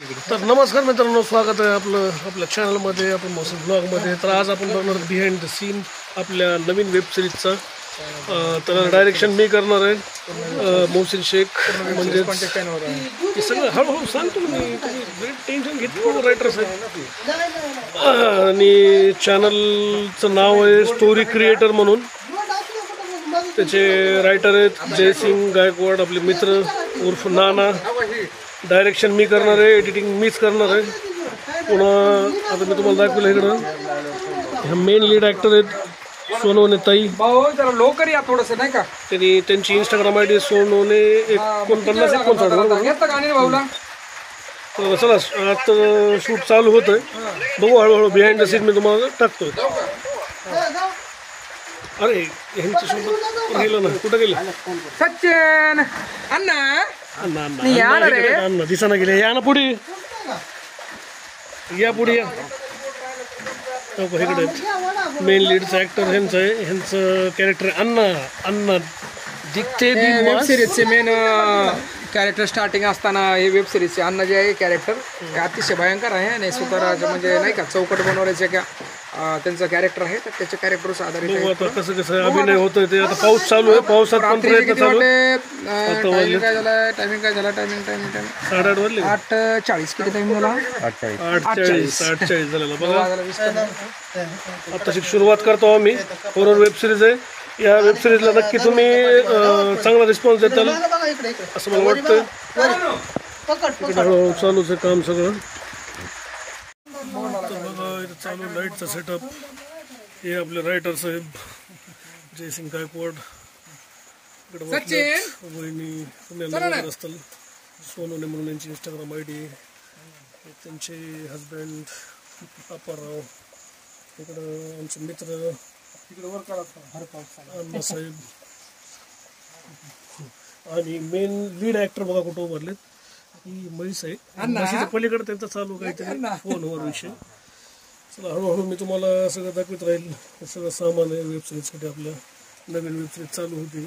तर नमस्कार मित्रांनो, स्वागत आहे आपल्या चॅनलमध्ये, आपण मोहसिन ब्लॉगमध्ये. तर आज आपण बघणार बिहाइंड द सीन आपल्या नवीन वेब सिरीजचा. तर डायरेक्शन मी करणार आहे, मोहसिन शेख. म्हणजे हे सगळं हळूहळू सांगतो मी, तुम्ही टेन्शन घेतलं. रायटर्स आहे आणि चॅनलचं नाव आहे स्टोरी क्रिएटर म्हणून. त्याचे रायटर आहेत जयसिंग गायकवाड, आपले मित्र उर्फ नाना. डायरेक्शन मी करणार आहे, एडिटिंग मीच करणार आहे. पुन्हा आता मी तुम्हाला दाखवलं इकडं ह्या मेन लीड ॲक्टर आहेत सोनवणे ताई. जरा लवकर या थोडंसं, नाही का. त्यांनी त्यांची इंस्टाग्राम ID सोनवणे 49 चला आता शूट चालू होत आहे, बघू हळूहळू. बिहाइंड द सीन मी तुम्हाला टाकतोय. अरे ह्यांच्या सोबत गेलं ना, कुठं गेलं सचिन अण्णा? अण्णा दिसाना गेले. या ना पुढे, या पुढे या. इकडे मेन लीडचं ॲक्टर ह्यांचं आहे, ह्यांचं कॅरेक्टर अण्णा दिखते वेब सिरीजचे मेन कॅरेक्टर. स्टार्टिंग असताना हे वेब सिरीजचे अण्णा जे आहे कॅरेक्टर अतिशय भयंकर आहे आणि स्वतः म्हणजे नाही का चौकट बनवण्याचे का त्यांचं कॅरेक्टर आहे. तर त्याच्या कॅरेक्टरवर आधारित आहे. आता कसं कसं अभिनय होतोय ते. आता पाऊस चालू आहे, पावसात पण प्रयत्न चालू आहे. टायमिंग काय झाला? टायमिंग 8:30 वाजले. 8:40. किती टाइम झाला? 8:40 झालेला बघा. आता सुरुवात करतो आम्ही. हॉरर वेब सिरीज आहे. या वेब सिरीजला नक्की तुम्ही चांगला रिस्पॉन्स देताल असं मला वाटतं. हळूहळू चालूच आहे काम सगळं. बघा इथं चालू लाईटचा सेटअप. हे आपले रायटर साहेब जयसिंग गायकवाड. वहिनी तुम्ही असताल सोनवणे म्हणून यांची इंस्टाग्राम ID. त्यांचे हजबंड अप्पाराव. इकडं आमचे मित्र अण्णा साहेब आणि मेन लीड ॲक्टर बघा कुठं उभारलेत. ही म्हैस आहे, म्हशीच्या पलीकडे त्यांचा चालू काहीतरी फोनवर विषय. चला हळूहळू मी तुम्हाला सगळं दाखवत राहील. हे सगळं सामान आहे वेब सिरीजसाठी. आपल्या नवीन वेब सिरीज चालू होती.